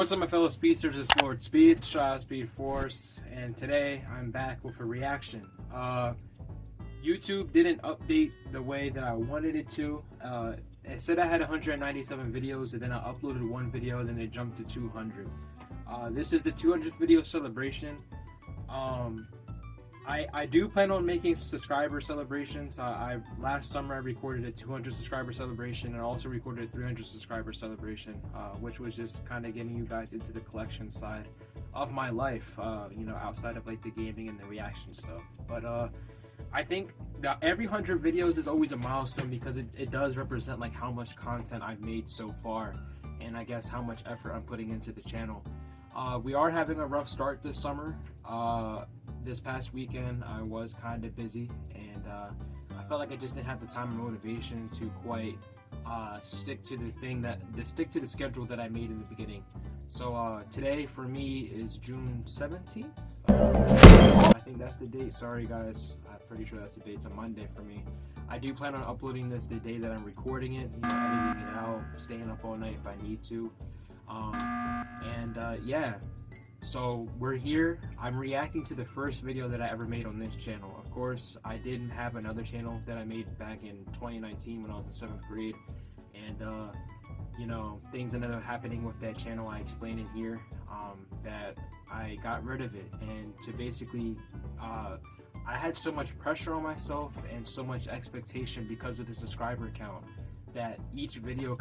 what's up, my fellow speedsters? It's Lord Speed, Speed Force, and today I'm back with a reaction. YouTube didn't update the way that I wanted it to. It said I had 197 videos, and then I uploaded one video, and then it jumped to 200. This is the 200th video celebration. I do plan on making subscriber celebrations. Last summer I recorded a 200 subscriber celebration and also recorded a 300 subscriber celebration, which was just kind of getting you guys into the collection side of my life, outside of like the gaming and the reaction stuff. But I think that every 100 videos is always a milestone because it does represent like how much content I've made so far, and I guess how much effort I'm putting into the channel. We are having a rough start this summer. This past weekend I was kind of busy, and I felt like I just didn't have the time and motivation to quite stick to the schedule that I made in the beginning. So today for me is June 17th. I think that's the date. Sorry guys, I'm pretty sure that's the date. It's a Monday for me. I do plan on uploading this the day that I'm recording it, editing it out, staying up all night if I need to. Yeah, so we're here. I'm reacting to the first video that I ever made on this channel. Of course, I didn't have another channel that I made back in 2019 when I was in 7th grade, and things ended up happening with that channel. I explained in here that I got rid of it, and to basically I had so much pressure on myself and so much expectation because of the subscriber count, that each video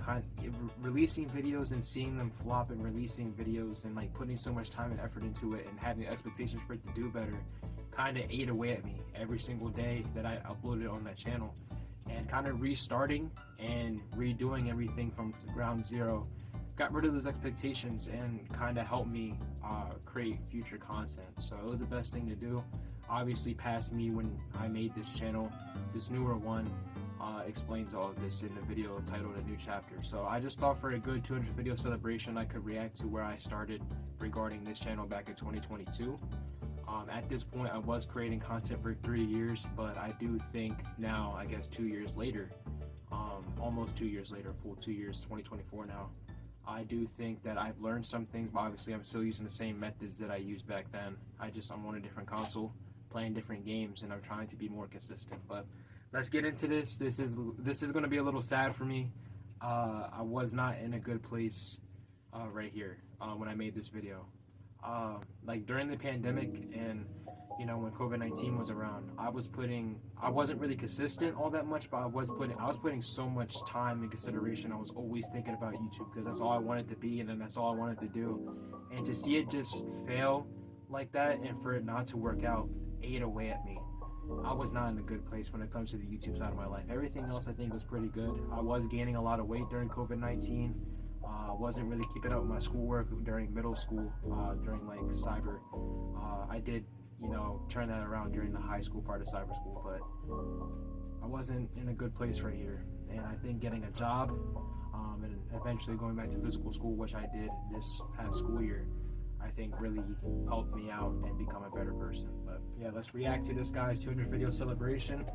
releasing videos and seeing them flop, and releasing videos and like putting so much time and effort into it and having expectations for it to do better kind of ate away at me every single day that I uploaded on that channel. And kind of restarting and redoing everything from ground zero got rid of those expectations and kind of helped me create future content. So it was the best thing to do. Obviously past me when I made this channel, this newer one explains all of this in the video titled A New Chapter. So I just thought for a good 200 video celebration I could react to where I started regarding this channel back in 2022. At this point I was creating content for 3 years, but I do think now, I guess 2 years later, almost 2 years later, full 2 years, 2024 now, I do think that I've learned some things, but obviously I'm still using the same methods that I used back then. I'm on a different console, playing different games, and I'm trying to be more consistent. But let's get into this. This is going to be a little sad for me. I was not in a good place right here when I made this video. Like during the pandemic and when COVID-19 was around, I wasn't really consistent all that much, but I was putting so much time and consideration. I was always thinking about YouTube because that's all I wanted to be, and then that's all I wanted to do. And to see it just fail like that and for it not to work out ate away at me. I was not in a good place when it comes to the YouTube side of my life. Everything else I think was pretty good. I was gaining a lot of weight during COVID-19. Wasn't really keeping up with my schoolwork during middle school, during like cyber. I did, turn that around during the high school part of cyber school, but I wasn't in a good place right here. And I think getting a job and eventually going back to physical school, which I did this past school year, I think really helped me out and become a better person. But yeah, let's react to this guy's 200 video celebration.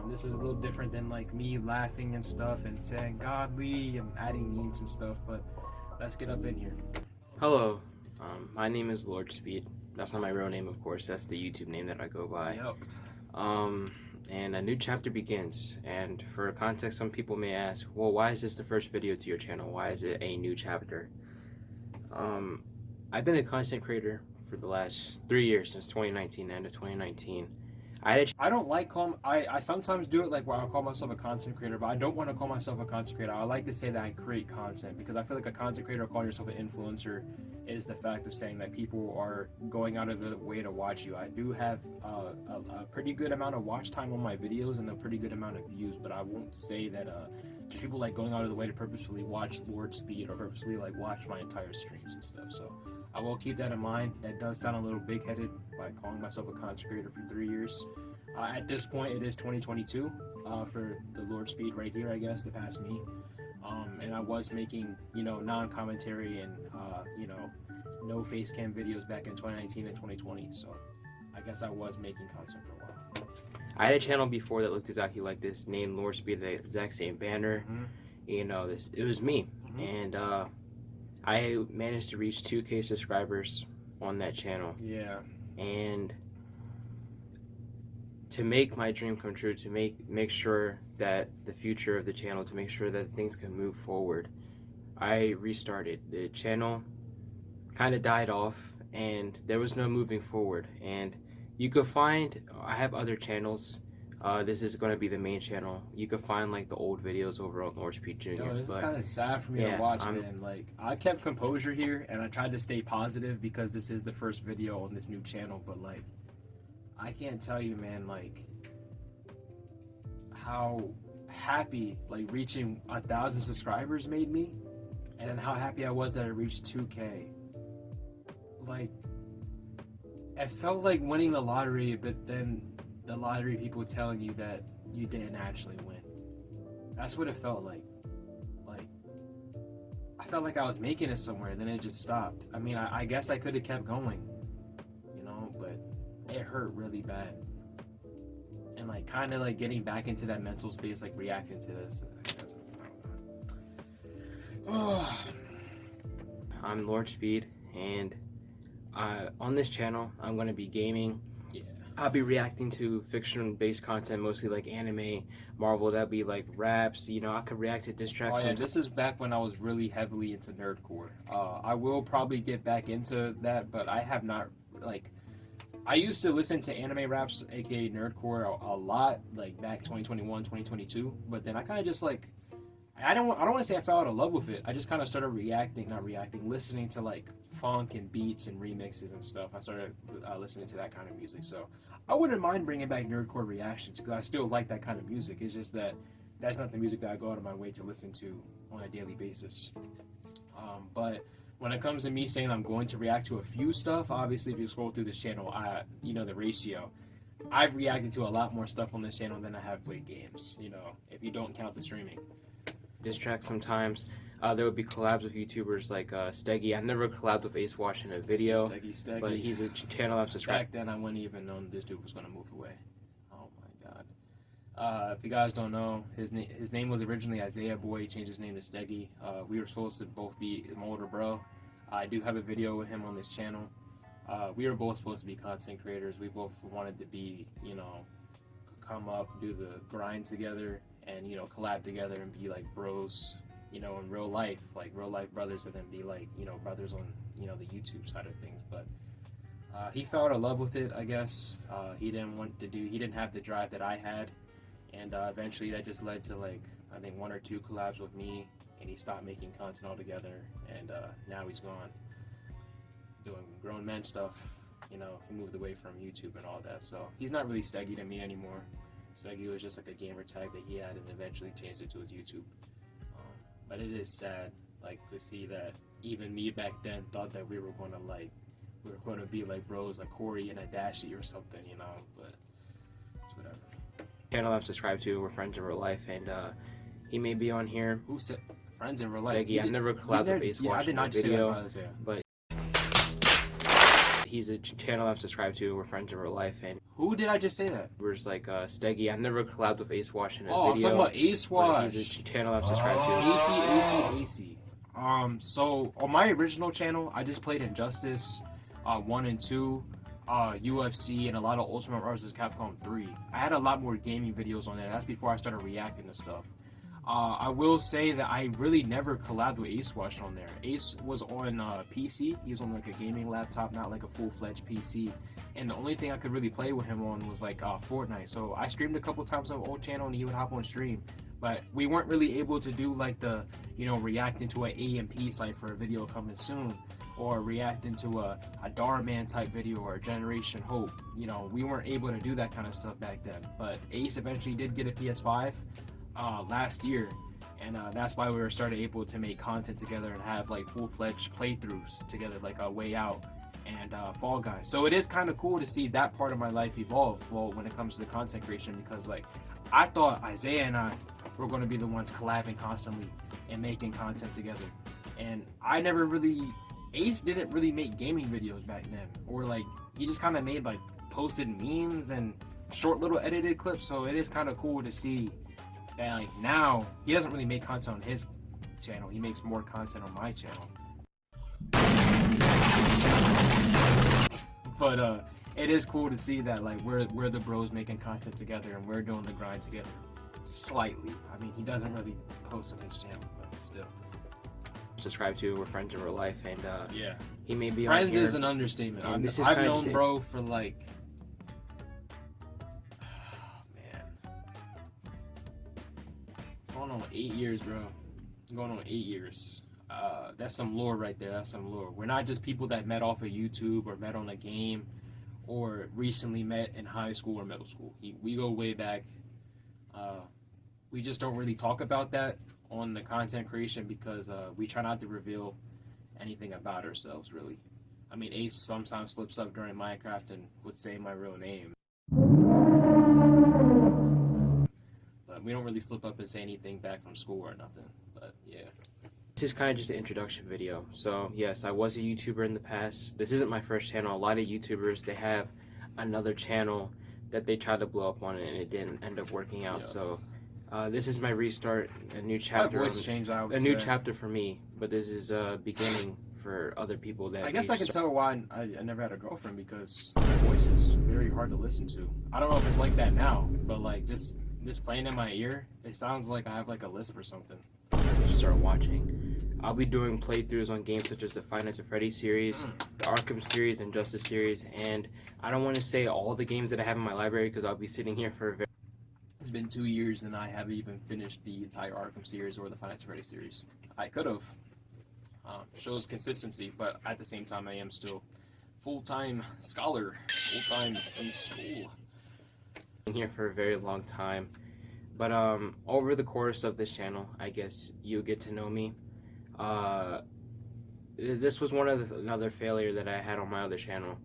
This is a little different than like me laughing and stuff and saying godly and adding memes and stuff, but let's get up in here. Hello, my name is Lord Speed. That's not my real name, of course. That's the YouTube name that I go by. Yep. And a new chapter begins. And for context, some people may ask, well, why is this the first video to your channel? Why is it a new chapter? I've been a content creator for the last 3 years, since 2019, end of 2019. I don't like I sometimes do it like where I'll call myself a content creator, but I don't want to call myself a content creator. I like to say that I create content, because I feel like a content creator or calling yourself an influencer is the fact of saying that people are going out of the way to watch you. I do have a pretty good amount of watch time on my videos and a pretty good amount of views, but I won't say that just people like going out of the way to purposefully watch Lord Speed or purposefully like watch my entire streams and stuff. So I will keep that in mind. That does sound a little big-headed by calling myself a content creator for 3 years. At this point, it is 2022 for the Lord Speed right here, I guess, the past me. And I was making, non-commentary and, no face cam videos back in 2019 and 2020. So I guess I was making content for a while. I had a channel before that looked exactly like this, named Lord Speed, the exact same banner. Mm-hmm. It was me. Mm-hmm. And I managed to reach 2K subscribers on that channel, Yeah. and to make my dream come true, to make sure that the future of the channel, to make sure that things can move forward, I restarted. The channel kind of died off, and there was no moving forward. And you could find, I have other channels. This is going to be the main channel. You could find like the old videos over on Orange Pete Jr. Yo, this is but kind of sad for me yeah, to watch, man. Like, I kept composure here, and I tried to stay positive because this is the first video on this new channel. But like, I can't tell you, man, like how happy like reaching 1,000 subscribers made me, and then how happy I was that I reached 2K. Like, it felt like winning the lottery, but then the lottery people telling you that you didn't actually win. That's what it felt like. Like, I felt like I was making it somewhere, then it just stopped. I mean, I guess I could have kept going, you know, but it hurt really bad. And like, kind of like getting back into that mental space, like reacting to this. I'm Lord Speed, and on this channel, I'm going to be gaming. Yeah. I'll be reacting to fiction-based content, mostly like anime, Marvel. That'd be like raps. You know, I could react to diss tracks. Oh yeah, this is back when I was really heavily into nerdcore. I will probably get back into that, but I have not, like, I used to listen to anime raps, aka nerdcore, a lot, like back 2021, 2022. But then I kind of just like, I don't want to say I fell out of love with it. I just kind of started listening to like funk and beats and remixes and stuff. I started listening to that kind of music. So I wouldn't mind bringing back nerdcore reactions because I still like that kind of music. It's just that that's not the music that I go out of my way to listen to on a daily basis. But when it comes to me saying I'm going to react to a few stuff, obviously if you scroll through this channel, you know the ratio. I've reacted to a lot more stuff on this channel than I have played games, you know, if you don't count the streaming. Diss tracks sometimes. There would be collabs with YouTubers like Steggy. I've never collabed with Ace Wash in a video, Steggy. but he's a channel I've subscribed. Back then, I wouldn't even known this dude was going to move away. Oh my god. If you guys don't know, his name was originally Isaiah Boy. He changed his name to Steggy. We were supposed to both be my older bro. I do have a video with him on this channel. We were both supposed to be content creators. We both wanted to be, you know, come up, do the grind together, and, you know, collab together and be like bros, you know, in real life, like real life brothers, and then be like, you know, brothers on, you know, the YouTube side of things. But he fell out of love with it, I guess. He didn't have the drive that I had, and eventually that just led to like, I think 1 or 2 collabs with me, and he stopped making content altogether, and now he's gone doing grown men stuff. You know, he moved away from YouTube and all that, so he's not really Steggy to me anymore. Steggy was just like a gamer tag that he had, and eventually changed it to his YouTube. But it is sad, like, to see that even me back then thought that we were going to be like bros, like Corey and Adachi or something, you know. But it's whatever. Channel I've subscribed to. We're friends in real life, and he may be on here. Who said friends in real life? Steggy. I've never collabed with Ace Wash in a video, but he's a channel I've subscribed to. We're friends in real life, and who did I just say that? We're just like Steggy. I've never collabed with Ace Wash in a video. Oh, I'm talking about Ace Wash. He's a channel I've subscribed to. AC. So on my original channel, I just played Injustice 1 and 2, UFC, and a lot of Ultimate vs. Capcom 3. I had a lot more gaming videos on there. That's before I started reacting to stuff. I will say that I really never collabed with Ace Wash on there. Ace was on PC. He was on like a gaming laptop, not like a full-fledged PC. And the only thing I could really play with him on was like Fortnite. So I streamed a couple times on old channel, and he would hop on stream. But we weren't really able to do like the, you know, reacting to an AMP site for a video coming soon, or reacting to a Darman type video or a Generation Hope. You know, we weren't able to do that kind of stuff back then. But Ace eventually did get a PS5 last year, and that's why we were able to make content together and have like full-fledged playthroughs together, like a Way Out and Fall Guys. So it is kind of cool to see that part of my life evolve, well, when it comes to content creation, because like I thought Isaiah and I were going to be the ones collabing constantly and making content together, and Ace didn't really make gaming videos back then, or like he just kind of made like posted memes and short little edited clips. So it is kind of cool to see that like now he doesn't really make content on his channel, he makes more content on my channel. But it is cool to see that like we're the bros making content together and we're doing the grind together. Slightly. I mean, he doesn't really post on his channel, but still. Subscribe to. We're friends in real life, and Yeah. he may be Friends on here. is an understatement. And this is I've kinda known just bro for like, man, going on 8 years, bro. Going on 8 years. That's some lore right there. That's some lore. We're not just people that met off of YouTube or met on a game or recently met in high school or middle school. We go way back. We just don't really talk about that on the content creation because we try not to reveal anything about ourselves, really. I mean, Ace sometimes slips up during Minecraft and would say my real name. But we don't really slip up and say anything back from school or nothing. But yeah. This is kind of just an introduction video. So yes, I was a YouTuber in the past. This isn't my first channel. A lot of YouTubers, they have another channel that they tried to blow up on and it didn't end up working out. Yeah. So this is my restart, a new My chapter. voice changed, I would A say. new chapter for me, but this is a beginning for other people that I guess may I can start- tell why I never had a girlfriend because my voice is very hard to listen to. I don't know if it's like that now, but like just playing in my ear, it sounds like I have like a lisp or something. start watching. I'll be doing playthroughs on games such as the Five Nights at Freddy's series, the Arkham series, and Justice series, and I don't want to say all the games that I have in my library because I'll be sitting here for a very... It's been 2 years and I haven't even finished the entire Arkham series or the Five Nights at Freddy's series. I could have. Shows consistency, but at the same time I am still full-time scholar, full-time in school. Been here for a very long time, but over the course of this channel, I guess you'll get to know me. This was another failure that I had on my other channel.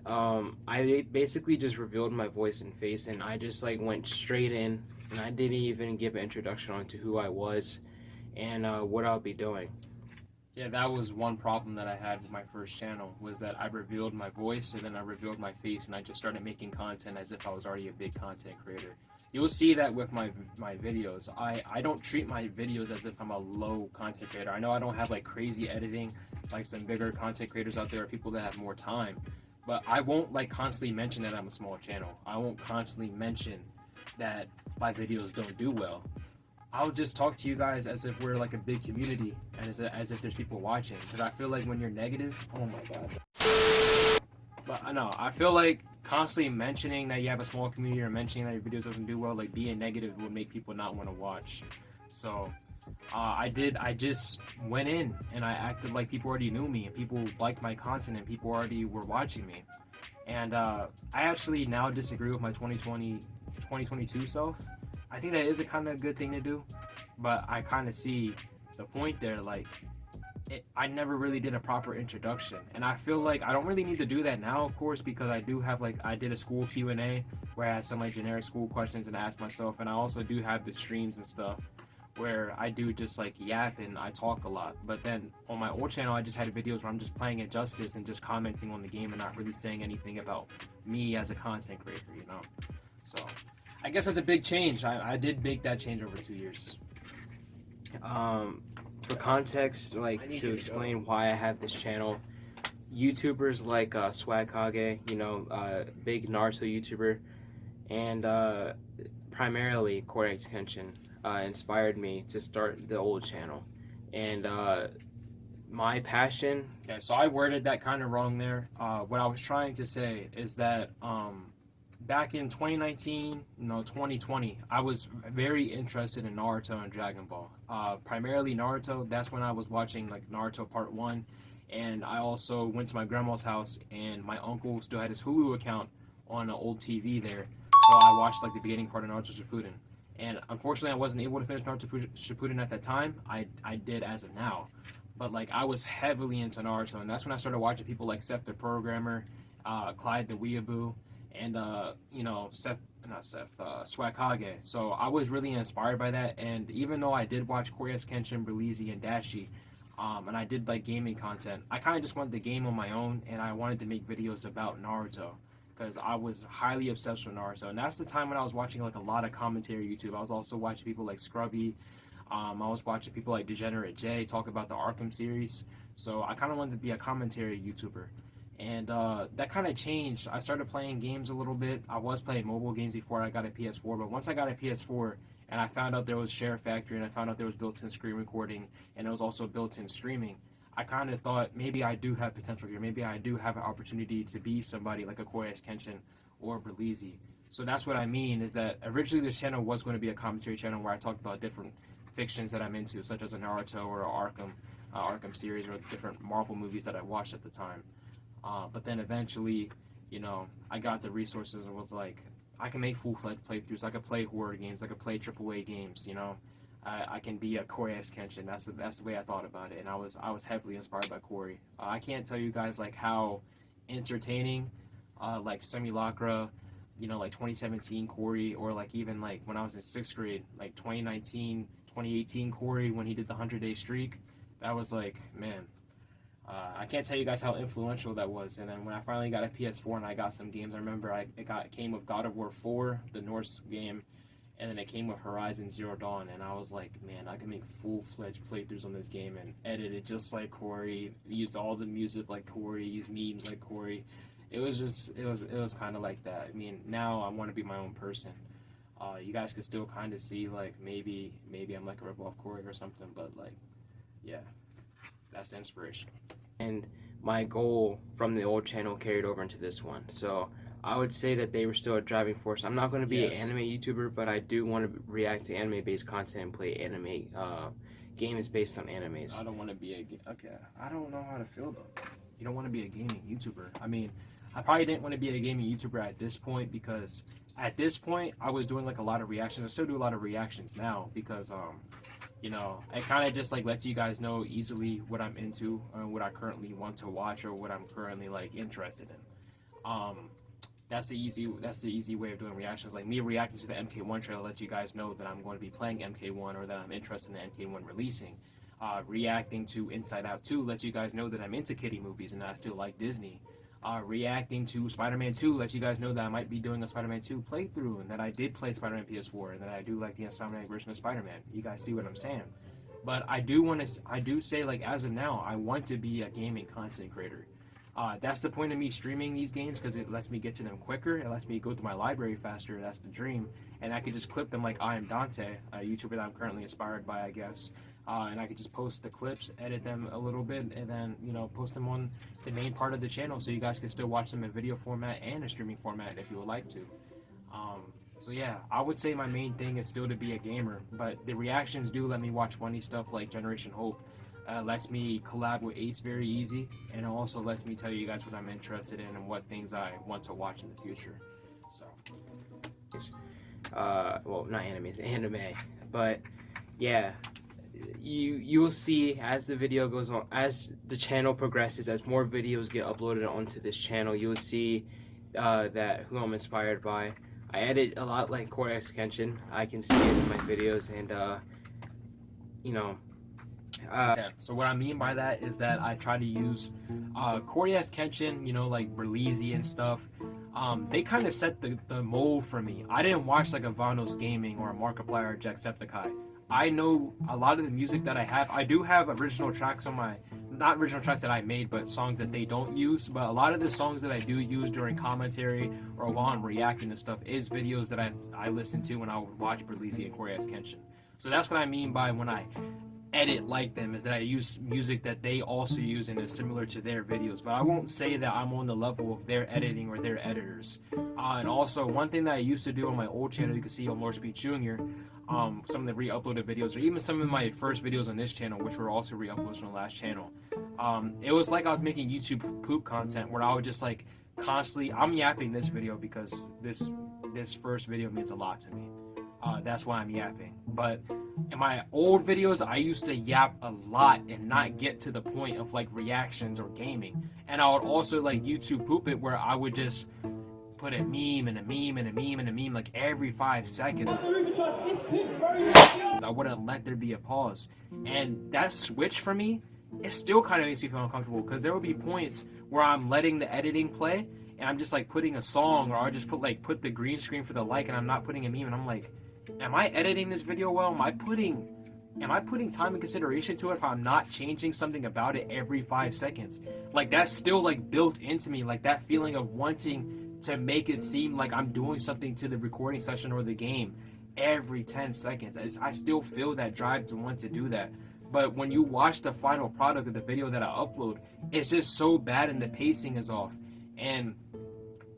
I basically just revealed my voice and face, and I just like went straight in, and I didn't even give an introduction onto who I was and what I'll be doing. Yeah, that was one problem that I had with my first channel, was that I revealed my voice and then I revealed my face and I just started making content as if I was already a big content creator. You'll see that with my videos. I don't treat my videos as if I'm a low content creator. I know I don't have like crazy editing like some bigger content creators out there or people that have more time, but I won't like constantly mention that I'm a small channel. I won't constantly mention that my videos don't do well. I'll just talk to you guys as if we're like a big community and as if there's people watching. Because I feel like when you're negative, oh my god. But I know, I feel like constantly mentioning that you have a small community or mentioning that your videos doesn't do well, like being negative would make people not want to watch. So I just went in and I acted like people already knew me and people liked my content and people already were watching me. And I actually now disagree with my 2022 self. I think that is a kind of good thing to do, but I kind of see the point there. Like, I never really did a proper introduction, and I feel like I don't really need to do that now, of course, because I do have like I did a school Q&A where I had some like generic school questions and asked myself, and I also do have the streams and stuff where I do just like yap and I talk a lot. But then on my old channel, I just had videos where I'm just playing Injustice and just commenting on the game and not really saying anything about me as a content creator, you know. So I guess that's a big change. I did make that change over 2 years. For context, like to explain why I have this channel, YouTubers like Swag Kage, you know, big Naruto YouTuber, and primarily Korei Kenshin inspired me to start the old channel. And my passion... Okay, so I worded that kind of wrong there. What I was trying to say is that back in 2019, 2020, I was very interested in Naruto and Dragon Ball. Primarily Naruto, that's when I was watching like Naruto Part 1, and I also went to my grandma's house, and my uncle still had his Hulu account on an old TV there, so I watched like the beginning part of Naruto Shippuden. And unfortunately, I wasn't able to finish Naruto Shippuden at that time. I did as of now. But like I was heavily into Naruto, and that's when I started watching people like Seth the Programmer, Clyde the Weeaboo, and Swag Kage. So I was really inspired by that, and even though I did watch Korei Kenshin, Berleezy, and Dashi, and I did like gaming content, I kind of just wanted the game on my own, and I wanted to make videos about Naruto because I was highly obsessed with Naruto, and that's the time when I was watching like a lot of commentary YouTube. I was also watching people like Scrubby, I was watching people like Degenerate Jay talk about the Arkham series, so I kind of wanted to be a commentary YouTuber. And that kind of changed. I started playing games a little bit. I was playing mobile games before I got a PS4, but once I got a PS4 and I found out there was Share Factory and I found out there was built-in screen recording and there was also built-in streaming, I kind of thought maybe I do have potential here. Maybe I do have an opportunity to be somebody like a Corey S. Kenshin or Berleezy. So that's what I mean, is that originally this channel was going to be a commentary channel where I talked about different fictions that I'm into, such as a Naruto or a Arkham series, or different Marvel movies that I watched at the time. But then eventually, I got the resources and was like, I can make full-fledged playthroughs. I could play horror games. I could play AAA games. I can be a Corey S. Kenshin. That's the way I thought about it, and I was heavily inspired by Corey. I can't tell you guys like how entertaining, like Simulacra, like 2017 Corey, or like even like when I was in 6th grade, like 2019, 2018 Corey when he did the 100-day streak. That was like, man. I can't tell you guys how influential that was. And then when I finally got a PS4 and I got some games, I remember it came with God of War 4, the Norse game, and then it came with Horizon Zero Dawn, and I was like, man, I can make full-fledged playthroughs on this game and edit it just like Corey, used all the music like Corey, used memes like Corey. It was kind of like that. I mean, now I want to be my own person. You guys could still kind of see like maybe I'm like a rip-off Corey or something, but like, yeah, that's the inspiration. And my goal from the old channel carried over into this one. So I would say that they were still a driving force. I'm not going to be an anime YouTuber, but I do want to react to anime-based content and play anime games based on animes. I don't want to be I don't know how to feel though. You don't want to be a gaming YouTuber. I mean, I probably didn't want to be a gaming YouTuber at this point, because at this point I was doing like a lot of reactions. I still do a lot of reactions now because it kind of just like lets you guys know easily what I'm into, what I currently want to watch, or what I'm currently like interested in. That's the easy way of doing reactions. Like me reacting to the MK1 trailer lets you guys know that I'm going to be playing MK1 or that I'm interested in MK1 releasing. Reacting to Inside Out 2 lets you guys know that I'm into kiddie movies and that I still like Disney. Reacting to Spider-Man 2 lets you guys know that I might be doing a Spider-Man 2 playthrough and that I did play Spider-Man PS4 and that I do like the Insomniac version of Spider-Man. You guys see what I'm saying? But I do say, like, as of now, I want to be a gaming content creator. That's the point of me streaming these games, because it lets me get to them quicker. It lets me go through my library faster. That's the dream. And I could just clip them like I Am Dante, a YouTuber that I'm currently inspired by, I guess. And I could just post the clips, edit them a little bit, and then, post them on the main part of the channel so you guys can still watch them in video format and a streaming format if you would like to. So yeah, I would say my main thing is still to be a gamer, but the reactions do let me watch funny stuff like Generation Hope. Lets me collab with Ace very easy, and it also lets me tell you guys what I'm interested in and what things I want to watch in the future. So, well, not animes, anime, but yeah, you will see as the video goes on, as the channel progresses, as more videos get uploaded onto this channel, you'll see that who I'm inspired by. I edit a lot like Corey S. Kenshin. I can see it in my videos, and so what I mean by that is that I try to use Corey S. Kenshin, like Berleezy and stuff. They kind of set the mold for me. I didn't watch like a Vanos Gaming or a Markiplier or Jacksepticeye. I know a lot of the music that I have. I do have original tracks on my, not original tracks that I made, but songs that they don't use. But a lot of the songs that I do use during commentary or while I'm reacting to stuff is videos that I listen to when I would watch Berleezy and Corey S. Kenshin. So that's what I mean by when I edit like them, is that I use music that they also use and is similar to their videos, but I won't say that I'm on the level of their editing or their editors. And also, one thing that I used to do on my old channel, you can see on Lord Speed Jr., some of the re-uploaded videos, or even some of my first videos on this channel, which were also re-uploads from the last channel, it was like I was making YouTube poop content, where I would just like constantly, I'm yapping this video because this first video means a lot to me. That's why I'm yapping. But in my old videos, I used to yap a lot and not get to the point of like reactions or gaming. And I would also like YouTube poop it, where I would just put a meme and a meme and a meme and a meme like every 5 seconds. I wouldn't let there be a pause. And that switch for me, it still kind of makes me feel uncomfortable, because there will be points where I'm letting the editing play and I'm just like putting a song, or I'll just put the green screen for the like, and I'm not putting a meme, and I'm like, am I editing this video well? Am I putting am I putting time and consideration to it if I'm not changing something about it every 5 seconds? Like, that's still like built into me, like that feeling of wanting to make it seem like I'm doing something to the recording session or the game every 10 seconds. I still feel that drive to want to do that. But when you watch the final product of the video that I upload, it's just so bad and the pacing is off. And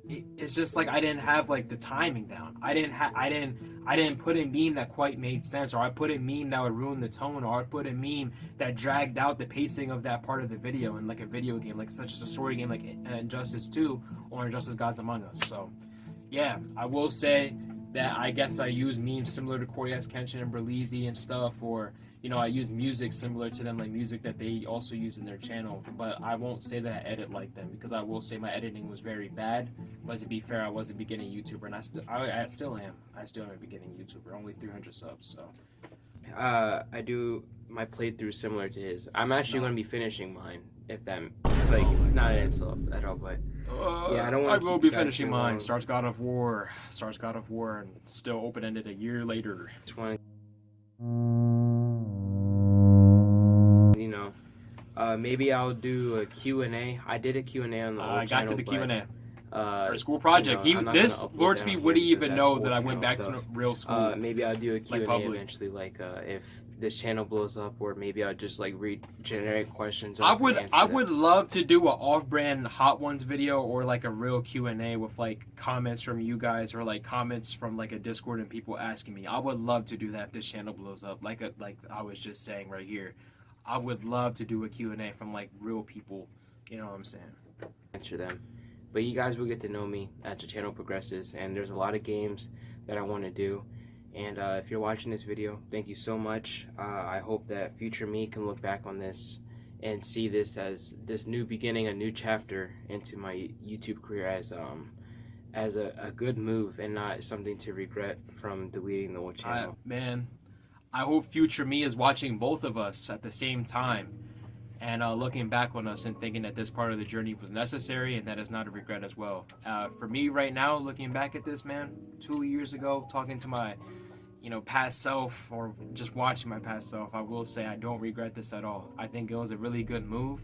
it's just like I didn't have like the timing down. I didn't put a meme that quite made sense, or I put a meme that would ruin the tone, or I put a meme that dragged out the pacing of that part of the video in like a video game, like such as a story game like Injustice 2 or Injustice Gods Among Us. So yeah, I will say that I guess I use memes similar to Corey X Kenshin and Berleezy and stuff, or you know, I use music similar to them, like music that they also use in their channel. But I won't say that I edit like them, because I will say my editing was very bad. But to be fair, I was a beginning YouTuber, and I still am. I still am a beginning YouTuber, only 300 subs. So I do my playthrough similar to his. I'm actually going to be finishing mine, if that, like, not an insult at all, but yeah, I will be finishing mine. Starts God of War, and still open-ended a year later. You know, maybe I'll do a Q&A. I did a Q&A on the old I got channel, to the Q&A. For school project. You know, This Lord Speed wouldn't even know that I went back stuff. to real school. Maybe I'll do a Q&A like eventually, like if this channel blows up, or maybe I'll just like read generic questions. I would love to do an off-brand Hot Ones video, or like a real Q&A with like comments from you guys, or like comments from like a Discord and people asking me. I would love to do that if this channel blows up. Like I was just saying right here, I would love to do a Q&A from like real people. You know what I'm saying? Answer them. But you guys will get to know me as the channel progresses, and there's a lot of games that I want to do. And if you're watching this video, thank you so much. I hope that future me can look back on this and see this as this new beginning, a new chapter into my YouTube career, as a good move and not something to regret from deleting the old channel. Man, I hope future me is watching both of us at the same time, and looking back on us and thinking that this part of the journey was necessary, and that is not a regret as well. For me right now, looking back at this, man, 2 years ago, talking to my past self, or just watching my past self, I will say I don't regret this at all. I think it was a really good move.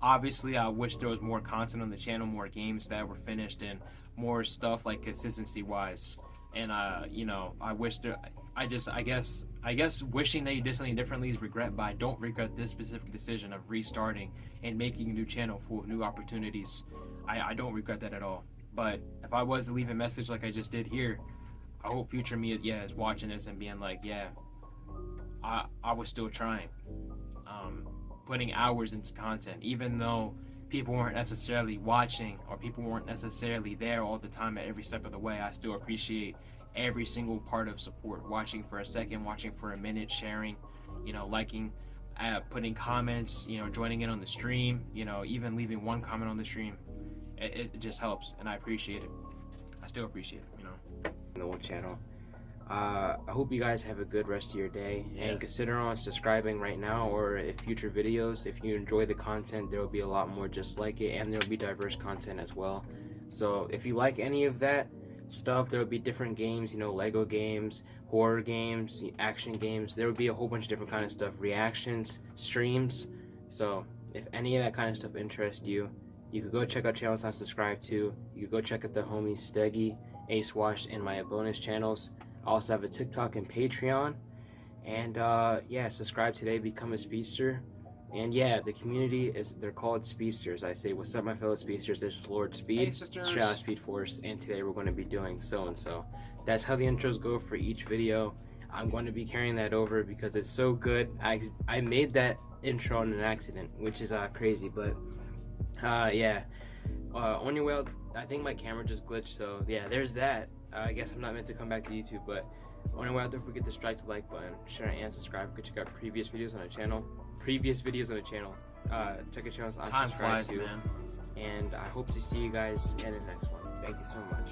Obviously, I wish there was more content on the channel, more games that were finished, and more stuff like consistency wise. And I wish there. I guess wishing that you did something differently is regret, but I don't regret this specific decision of restarting and making a new channel full of new opportunities. I don't regret that at all. But if I was to leave a message like I just did here, I hope future me is watching this and being like, yeah, I was still trying, putting hours into content, even though people weren't necessarily watching, or people weren't necessarily there all the time at every step of the way. I still appreciate every single part of support, watching for a second, watching for a minute, sharing, liking, putting comments, joining in on the stream, even leaving one comment on the stream. It just helps, and I appreciate it. I still appreciate it, The old channel. I hope you guys have a good rest of your day, and consider on subscribing right now, or if future videos, if you enjoy the content, there will be a lot more just like it, and there will be diverse content as well. So if you like any of that stuff, there will be different games, Lego games, horror games, action games. There will be a whole bunch of different kind of stuff, reactions, streams. So if any of that kind of stuff interests you, you could go check out channels I'm subscribed to. You could go check out the homies Steggy, Ace Wash, and my bonus channels. I also have a TikTok and Patreon. And subscribe today, become a speedster. And the community they're called Speedsters. I say, what's up, my fellow Speedsters? This is Lord Speed, Hey, sisters. straight out of Speed Force, and today we're going to be doing so and so. That's how the intros go for each video. I'm going to be carrying that over because it's so good. I made that intro on an accident, which is crazy, but only way I think my camera just glitched, so yeah, there's that. I guess I'm not meant to come back to YouTube, but only way, don't forget to strike the like button, share, and subscribe. You can check out previous videos on the channel. Check out channels I'm Time subscribed flies, to. man. And I hope to see you guys in the next one. Thank you so much.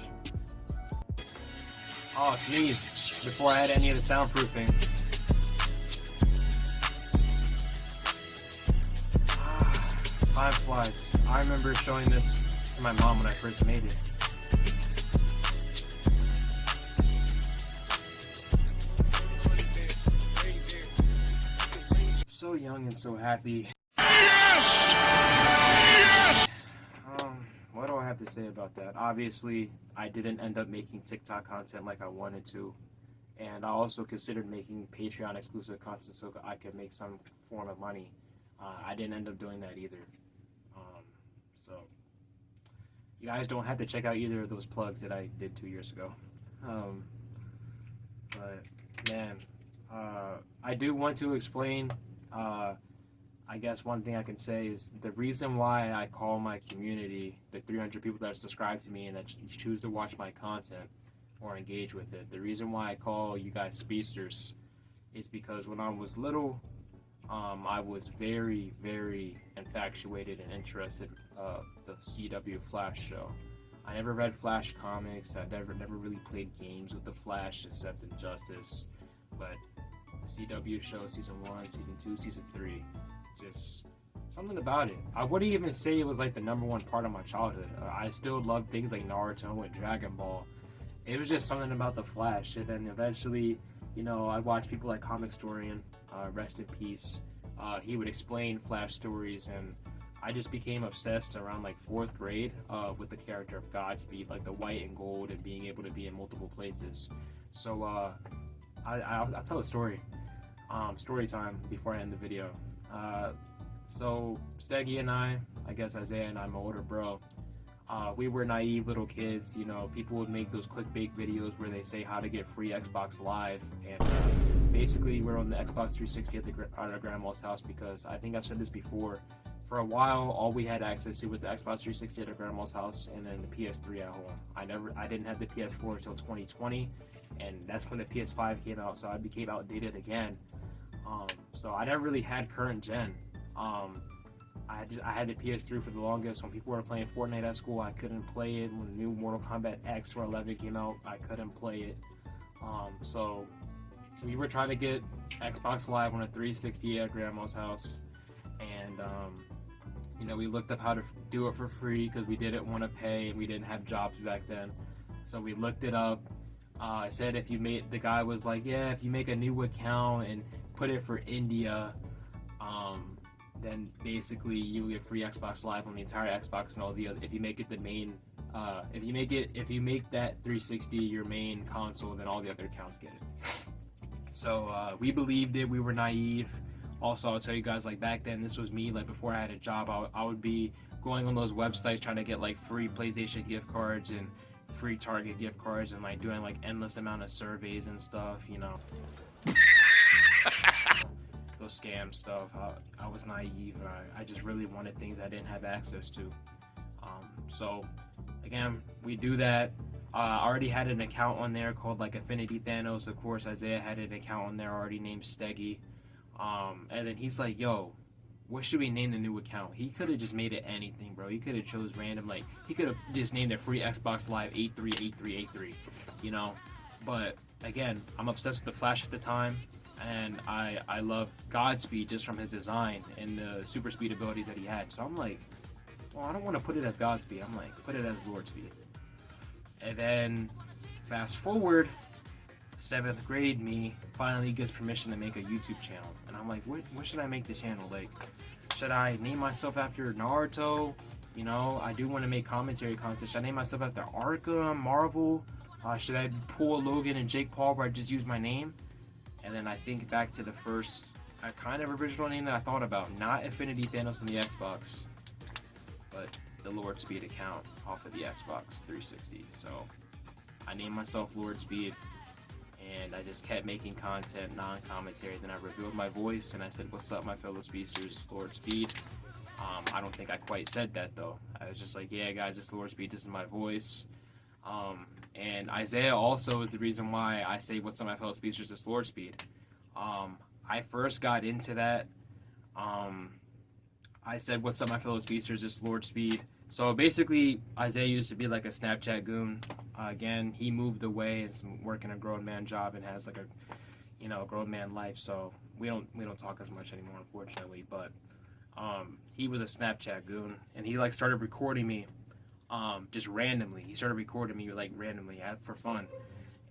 Oh, to me, before I had any of the soundproofing. Time flies. I remember showing this to my mom when I first made it. so young and so happy. Yes! Yes! What do I have to say about that? Obviously, I didn't end up making TikTok content like I wanted to, and I also considered making Patreon exclusive content so I could make some form of money. I didn't end up doing that either. So you guys don't have to check out either of those plugs that I did 2 years ago. But man, I do want to explain. I guess one thing I can say is the reason why I call my community, the 300 people that are subscribed to me and that choose to watch my content or engage with it, the reason why I call you guys speedsters is because when I was little, I was very, very infatuated and interested the CW Flash show. I never read Flash comics. I never really played games with the Flash except Injustice. But the CW show, season 1, season 2, season 3, just something about it. I wouldn't even say it was like the number one part of my childhood. I still loved things like Naruto and Dragon Ball. It was just something about the Flash. And then eventually, you know, I watched people like Comic Storian, rest in peace. He would explain Flash stories, and I just became obsessed around like 4th grade with the character of Godspeed, like the white and gold and being able to be in multiple places. So I'll tell a story. Story time before I end the video. So Steggy and I guess Isaiah and I, my older bro, we were naive little kids. You know, people would make those clickbait videos where they say how to get free Xbox Live, and basically we're on the Xbox 360 at our grandma's house because I think I've said this before. For a while, all we had access to was the Xbox 360 at our grandma's house, and then the PS3 at home. I didn't have the PS4 until 2020, and that's when the PS5 came out, so I became outdated again. So I never really had current gen. I had the PS3 for the longest. When people were playing Fortnite at school, I couldn't play it. When the new Mortal Kombat X or 11 came out, I couldn't play it. So we were trying to get Xbox Live on a 360 at grandma's house, and you know, we looked up how to do it for free because we didn't want to pay and we didn't have jobs back then. So we looked it up. I said the guy was like, yeah, if you make a new account and put it for India, then basically you get free Xbox Live on the entire Xbox and all the other. If you make it the main, if you make that 360 your main console, then all the other accounts get it. So we believed it. We were naive. Also, I'll tell you guys, like back then, this was me. Like before I had a job, I would be going on those websites trying to get like free PlayStation gift cards and free Target gift cards and like doing like endless amount of surveys and stuff. You know. Those scam stuff. I was naive and I just really wanted things I didn't have access to. So again, we do that. I already had an account on there called like Affinity Thanos. Of course, Isaiah had an account on there already named Steggy. And then he's like, yo, what should we name the new account? He could have just made it anything, bro. He could have chose random, like, he could have just named it free Xbox Live 838383, you know? But again, I'm obsessed with the Flash at the time. And I love Godspeed just from his design and the super speed abilities that he had. So I'm like, well, I don't want to put it as Godspeed. I'm like, put it as Lord Speed. And then fast forward, 7th grade me finally gets permission to make a YouTube channel. And I'm like, what should I make the channel? Like, should I name myself after Naruto? You know, I do want to make commentary content. Should I name myself after Arkham, Marvel? Should I pull Logan and Jake Paul where I just use my name? And then I think back to the first kind of original name that I thought about. Not Affinity Thanos on the Xbox, but the Lord Speed account off of the Xbox 360. So I named myself Lord Speed, and I just kept making content, non-commentary. Then I revealed my voice, and I said, what's up, my fellow speedsters, Lord Speed. I don't think I quite said that, though. I was just like, yeah, guys, it's Lord Speed. This is my voice. And Isaiah also is the reason why I say what's up my fellow speedsters is Lord Speed. I first got into that. I said what's up my fellow speedsters is Lord Speed. So basically Isaiah used to be like a Snapchat goon. Again, he moved away and is working a grown man job and has like a grown man life. So we don't talk as much anymore, unfortunately. But he was a Snapchat goon, and he like started recording me. Just randomly. He started recording me like randomly for fun.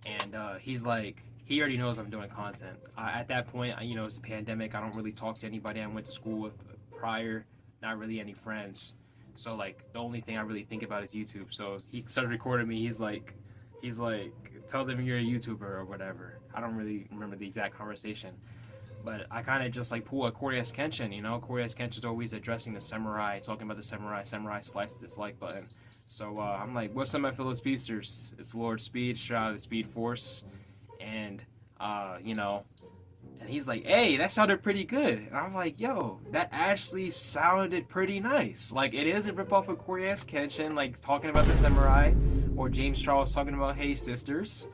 And he he already knows I'm doing content. At that point, you know, it's the pandemic. I don't really talk to anybody I went to school with prior. Not really any friends. So like the only thing I really think about is YouTube. So he started recording me. He's like, tell them you're a YouTuber or whatever. I don't really remember the exact conversation, but I kind of just like pull a Corey S. Kenshin. You know, Corey S. Kenshin's always addressing the samurai, talking about the samurai. Samurai sliced this like button. So I'm like, what's up, my fellow speedsters? It's Lord Speed, shout out to the Speed Force, and you know. And he's like, hey, that sounded pretty good. And I'm like, yo, that actually sounded pretty nice. Like, it is a ripoff of Corey S. Kenshin, like, talking about the samurai, or James Charles talking about Hey Sisters.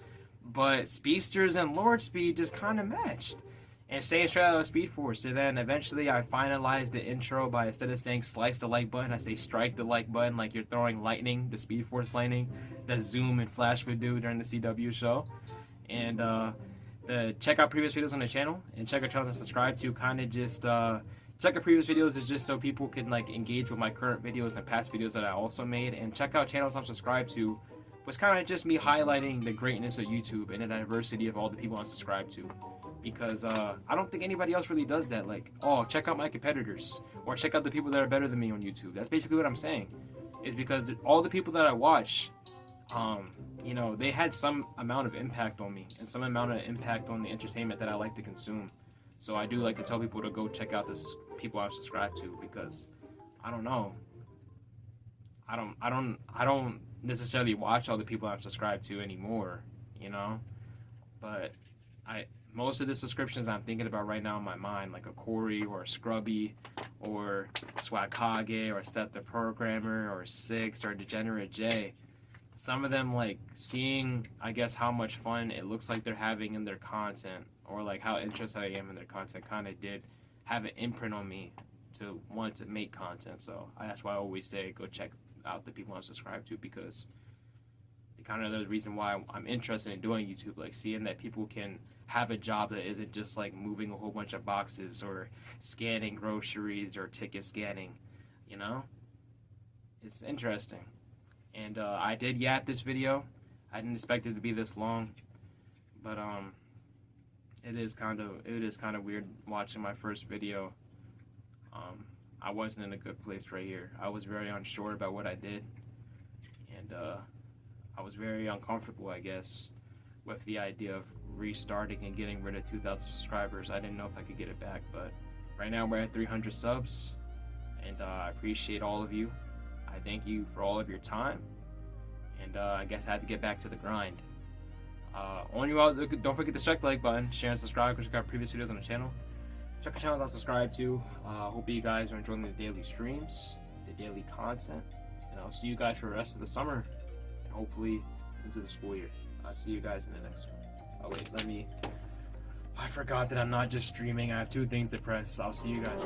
But Speedsters and Lord Speed just kind of matched. And saying straight out of Speed Force. And then eventually I finalized the intro by, instead of saying slice the like button, I say strike the like button, like you're throwing lightning, the Speed Force lightning, that Zoom and Flash would do during the CW show. And, check out previous videos on the channel and check our channel and subscribe to kind of just check out previous videos is just so people can like engage with my current videos and past videos that I also made, and check out channels I'm subscribed to was kind of just me highlighting the greatness of YouTube and the diversity of all the people I'm subscribed to, because I don't think anybody else really does that. Like, oh, check out my competitors or check out the people that are better than me on YouTube. That's basically what I'm saying, is because all the people that I watch, you know, they had some amount of impact on me and some amount of impact on the entertainment that I like to consume. So I do like to tell people to go check out this people I've subscribed to, because I don't know. I don't necessarily watch all the people I've subscribed to anymore, you know. But most of the subscriptions I'm thinking about right now in my mind, like a Corey or a Scrubby or Swagkage or Step the Programmer or Six or Degenerate J. Some of them, like, seeing, I guess, how much fun it looks like they're having in their content, or, like, how interested I am in their content, kind of did have an imprint on me to want to make content. So that's why I always say go check out the people I'm subscribed to, because kind of the reason why I'm interested in doing YouTube, like, seeing that people can have a job that isn't just, like, moving a whole bunch of boxes or scanning groceries or ticket scanning, you know? It's interesting. And I did yap this video. I didn't expect it to be this long, but it is kind of weird watching my first video. I wasn't in a good place right here. I was very unsure about what I did, and I was very uncomfortable, I guess, with the idea of restarting and getting rid of 2,000 subscribers. I didn't know if I could get it back, but right now we're at 300 subs, and I appreciate all of you. I thank you for all of your time, and I guess I had to get back to the grind. On you out, don't forget to strike the like button, share and subscribe, check out previous videos on the channel. Check the channels I'll subscribe to. Hope you guys are enjoying the daily streams, the daily content, and I'll see you guys for the rest of the summer, and hopefully into the school year. I'll see you guys in the next one. Oh wait, I forgot that I'm not just streaming. I have 2 things to press. I'll see you guys.